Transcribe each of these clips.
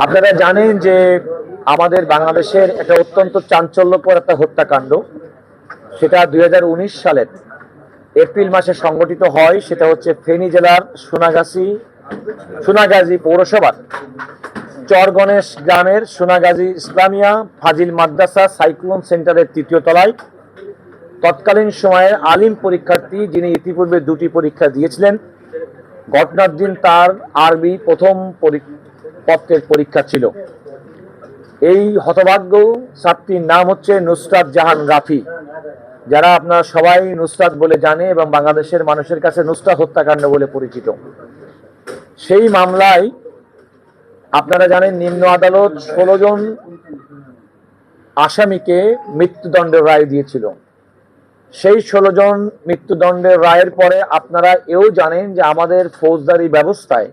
আপনারা জানেন যে আমাদের বাংলাদেশের একটা অত্যন্ত চাঞ্চল্যকর একটা হত্যাকাণ্ড, সেটা 2019 সালের এপ্রিল মাসে সংগঠিত হয়। সেটা হচ্ছে ফেনী জেলার সোনাগাজী পৌরসভার চরগণেশ গ্রামের সোনাগাজী ইসলামিয়া ফাজিল মাদ্রাসা সাইক্লোন সেন্টারের 3য় তলায় তৎকালীন সময়ে আলিম পরীক্ষার্থী, যিনি ইতিপূর্বে 2টি পরীক্ষা দিয়েছিলেন, ঘটনার দিন তার আরবি প্রথম পত্রের পরীক্ষা ছিল। এই হতভাগ্য ছাত্রীর নাম হচ্ছে নুসরাত জাহান রাফি, যারা আপনারা সবাই নুসরাত বলে জানে এবং বাংলাদেশের মানুষের কাছে নুসরাত হত্যাকাণ্ড বলে পরিচিত। সেই মামলায় আপনারা জানেন নিম্ন আদালত 16 জন আসামিকে মৃত্যুদণ্ডের রায় দিয়েছিল। সেই 16 জন মৃত্যুদণ্ডের রায়ের পরে আপনারা এও জানেন যে আমাদের ফৌজদারি ব্যবস্থায়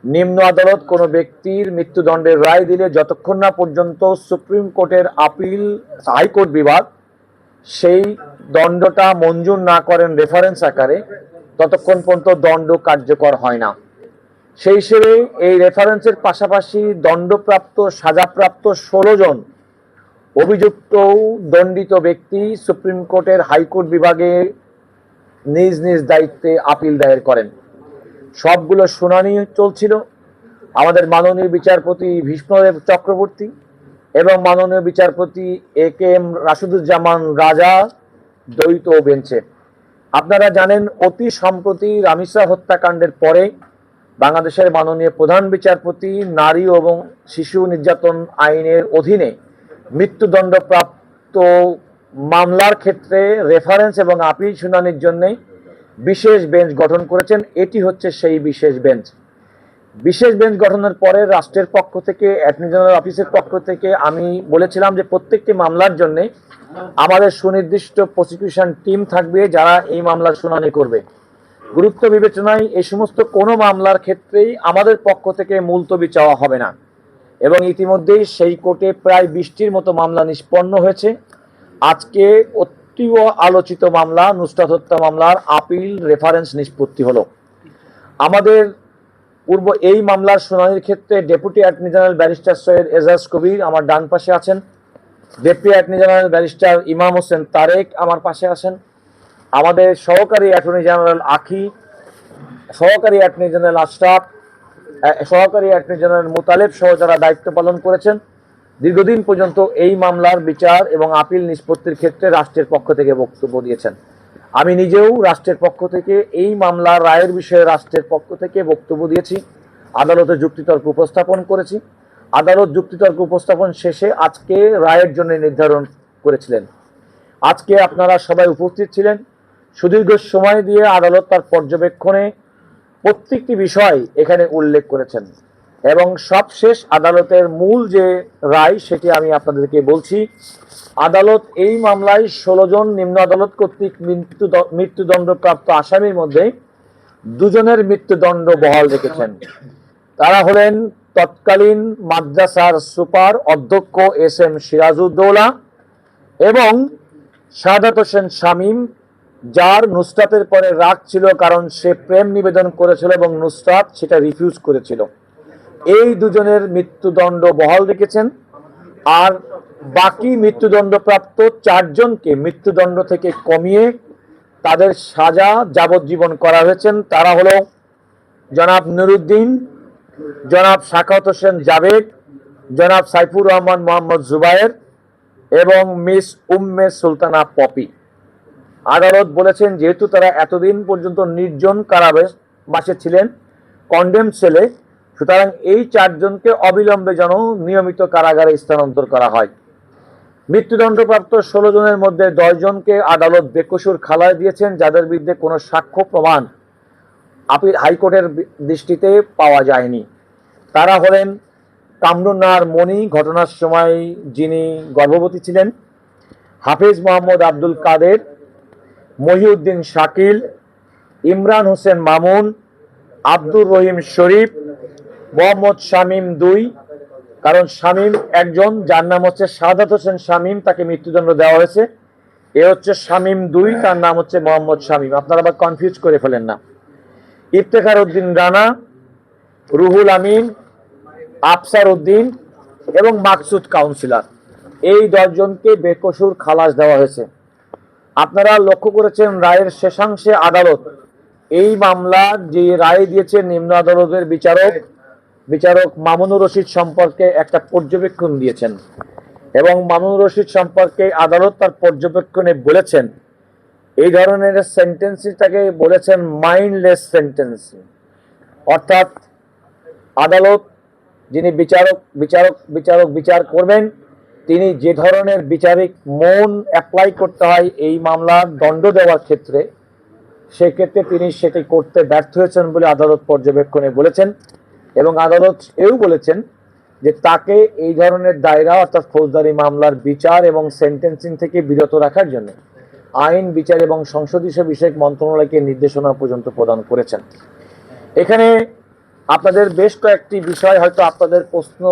নিম্ন আদালত কোনো ব্যক্তির মৃত্যুদণ্ডের রায় দিলে যতক্ষণ না পর্যন্ত সুপ্রিম কোর্টের আপিল হাইকোর্ট বিভাগ সেই দণ্ডটা মঞ্জুর না করেন রেফারেন্স আকারে, ততক্ষণ পর্যন্ত দণ্ড কার্যকর হয় না। সেই হিসেবে এই রেফারেন্সের পাশাপাশি দণ্ডপ্রাপ্ত সাজাপ্রাপ্ত 16 জন অভিযুক্ত দণ্ডিত ব্যক্তি সুপ্রিম কোর্টের হাইকোর্ট বিভাগে নিজ নিজ দায়িত্বে আপিল দায়ের করেন। সবগুলো শুনানি চলছিল। আমাদের মাননীয় বিচারপতি ভীষ্মদেব চক্রবর্তী এবং মাননীয় বিচারপতি AK-M রাশিদুজ্জামান রাজা দ্বৈত বেঞ্চে। আপনারা জানেন অতি সম্প্রতি রামিসা হত্যাকাণ্ডের পরে বাংলাদেশের মাননীয় প্রধান বিচারপতি নারী এবং শিশু নির্যাতন আইনের অধীনে মৃত্যুদণ্ডপ্রাপ্ত মামলার ক্ষেত্রে রেফারেন্স এবং আপিল শুনানির জন্য বিশেষ বেঞ্চ গঠন করেছেন। এটি হচ্ছে সেই বিশেষ বেঞ্চ। বিশেষ বেঞ্চ গঠনের পরে রাষ্ট্রের পক্ষ থেকে, অ্যাটর্নি জেনারেল অফিসের পক্ষ থেকে আমি বলেছিলাম যে প্রত্যেকটি মামলার জন্য আমাদের সুনির্দিষ্ট প্রসিকিউশন টিম থাকবে, যারা এই মামলার শুনানি করবে। গুরুত্ব বিবেচনায় এই সমস্ত কোনো মামলার ক্ষেত্রেই আমাদের পক্ষ থেকে মুলতবি চাওয়া হবে না এবং ইতিমধ্যেই সেই কোর্টে প্রায় 20টির মতো মামলা নিষ্পন্ন হয়েছে। আজকে অতীব আলোচিত মামলা নুসরাত হত্যা মামলার আপিল রেফারেন্স নিষ্পত্তি হলো। আমাদের পূর্ব এই মামলার শুনানির ক্ষেত্রে deputy attorney general barrister Syed Ejaz Kabir আমার ডান পাশে আছেন, ডেপুটি অ্যাটর্নি জেনারেল ব্যারিস্টার ইমাম হোসেন তারেক আমার পাশে আছেন, আমাদের সহকারী অ্যাটর্নি জেনারেল আখি, সহকারী অ্যাটর্নি জেনারেল আশরাফ, সহকারী অ্যাটর্নি জেনারেল মুতালেব সহ যারা দায়িত্ব পালন করেছেন, দীর্ঘদিন পর্যন্ত এই মামলার বিচার এবং আপিল নিষ্পত্তির ক্ষেত্রে রাষ্ট্রের পক্ষ থেকে বক্তব্য দিয়েছেন। আমি নিজেও রাষ্ট্রের পক্ষ থেকে এই মামলার রায়ের বিষয়ে রাষ্ট্রের পক্ষ থেকে বক্তব্য দিয়েছি, আদালতে যুক্তিতর্ক উপস্থাপন করেছি। আদালত যুক্তিতর্ক উপস্থাপন শেষে আজকে রায়ের জন্য নির্ধারণ করেছিলেন। আজকে আপনারা সবাই উপস্থিত ছিলেন। সুদীর্ঘ সময় দিয়ে আদালত তার পর্যবেক্ষণে প্রত্যেকটি বিষয় এখানে উল্লেখ করেছেন এবং সবশেষ আদালতের মূল যে রায় সেটি আমি আপনাদেরকে বলছি। আদালত এই মামলায় 16 জন নিম্ন আদালত কর্তৃক মৃত্যুদণ্ডপ্রাপ্ত আসামির মধ্যে 2 জনের মৃত্যুদণ্ড বহাল রেখেছেন। তারা হলেন তৎকালীন মাদ্রাসার সুপার অধ্যক্ষ SM সিরাজউদ্দৌলা এবং সাদাত হোসেন শামীম, যার নুসরাতের পরে রাগ ছিল কারণ সে প্রেম নিবেদন করেছিল এবং নুসরাত সেটা রিফিউজ করেছিল। এই 2 জনের মৃত্যুদণ্ড বহাল রেখেছেন। আর বাকি মৃত্যুদণ্ডপ্রাপ্ত 4 জনকে মৃত্যুদণ্ড থেকে কমিয়ে তাদের সাজা যাবজ্জীবন করা হয়েছেন। তারা হলো জনাব নুরুদ্দিন, জনাব শাখাওয়াত হোসেন জাভেদ, জনাব সাইফুর রহমান মোহাম্মদ জুবায়ের এবং মিস উম্মে সুলতানা পপি। আদালত বলেছেন যেহেতু তারা এতদিন পর্যন্ত নির্জন কারাবাসে ছিলেন, কন্ডেম সেলে, সুতরাং এই 4 জনকে অবিলম্বে যেন নিয়মিত কারাগারে স্থানান্তর করা হয়। মৃত্যুদণ্ডপ্রাপ্ত 16 জনের মধ্যে 10 জনকে আদালত বেকসুর খালায় দিয়েছেন, যাদের বিরুদ্ধে কোনো সাক্ষ্য প্রমাণ আপিল হাইকোর্টের দৃষ্টিতে পাওয়া যায়নি। তারা হলেন কামরুন নাহার মনি, ঘটনার সময় যিনি গর্ভবতী ছিলেন, হাফিজ মোহাম্মদ আব্দুল কাদের, মহিউদ্দিন শাকিল, ইমরান হোসেন মামুন, আব্দুর রহিম শরীফ, মোহাম্মদ শামীম 2, কারণ শামীম একজন, যার নাম হচ্ছে সাদাত হোসেন শামীম, তাকে মৃত্যুদণ্ড দেওয়া হয়েছে। এ হচ্ছে শামীম 2, তার নাম হচ্ছে মোহাম্মদ শামীম, আপনারা আবার কনফিউজ করে ফেলেন না। ইফতেখার উদ্দিন রানা, রুহুল আমিন, আফসার উদ্দিন এবং মাকসুদ কাউন্সিলর, এই 10 জনকে বেকসুর খালাস দেওয়া হয়েছে। আপনারা লক্ষ্য করেছেন রায়ের শেষাংশে আদালত এই মামলার যে রায় দিয়েছে নিম্ন আদালতের বিচারক মামুনুর রশিদ সম্পর্কে একটা পর্যবেক্ষণ দিয়েছেন এবং মামুনুর রশিদ সম্পর্কে আদালত তার পর্যবেক্ষণে বলেছেন এই ধরনের সেন্টেন্সটাকে বলেছেন মাইন্ডলেস অর্থাৎ আদালত যিনি বিচার করবেন তিনি যে ধরনের বিচারিক মন অ্যাপ্লাই করতে হয় এই মামলার দণ্ড দেওয়ার ক্ষেত্রে সেক্ষেত্রে তিনি সেটি করতে ব্যর্থ হয়েছেন বলে আদালত পর্যবেক্ষণে বলেছেন এবং আদালত এও বলেছেন যে তাকে এই ধরনের দায়রা অর্থাৎ ফৌজদারি মামলার বিচার এবং সেন্টেন্সিং থেকে বিরত রাখার জন্য আইন বিচার এবং সংসদীয় বিষয়ক মন্ত্রণালয়কে নির্দেশনা পর্যন্ত প্রদান করেছেন। এখানে আপনাদের বেশ কয়েকটি বিষয় হয়তো আপনাদের প্রশ্ন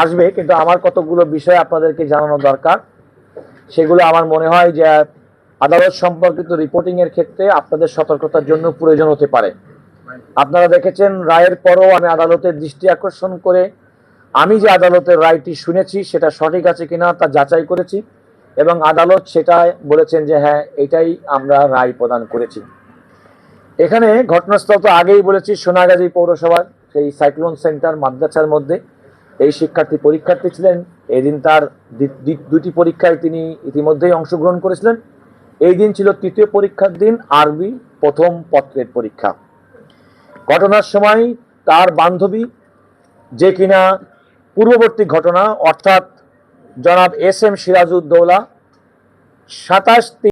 আসবে, কিন্তু আমার কতগুলো বিষয় আপনাদেরকে জানানো দরকার। সেগুলো আমার মনে হয় যে আদালত সম্পর্কিত রিপোর্টিং এর ক্ষেত্রে আপনাদের সতর্কতার জন্য প্রয়োজন হতে পারে। আপনারা দেখেছেন রায়ের পরও আমি আদালতের দৃষ্টি আকর্ষণ করে আমি যে আদালতের রায়টি শুনেছি সেটা সঠিক আছে কিনা তা যাচাই করেছি এবং আদালত সেটা বলেছেন যে হ্যাঁ এটাই আমরা রায় প্রদান করেছি। এখানে ঘটনাস্থল তো আগেই বলেছি, সোনাগাজী পৌরসভার সেই সাইক্লোন সেন্টার মাদ্রাসার মধ্যে এই পরীক্ষার্থী ছিলেন। এই দিন তার দুটি পরীক্ষায় তিনি ইতিমধ্যেই অংশগ্রহণ করেছিলেন। এই দিন ছিল তৃতীয় পরীক্ষার দিন, আরবি প্রথম পত্রের পরীক্ষা। ঘটনার সময় তার বান্ধবী, যে কিনা পূর্ববর্তী ঘটনা অর্থাৎ জনাব এস এম সিরাজউদ্দৌলা 27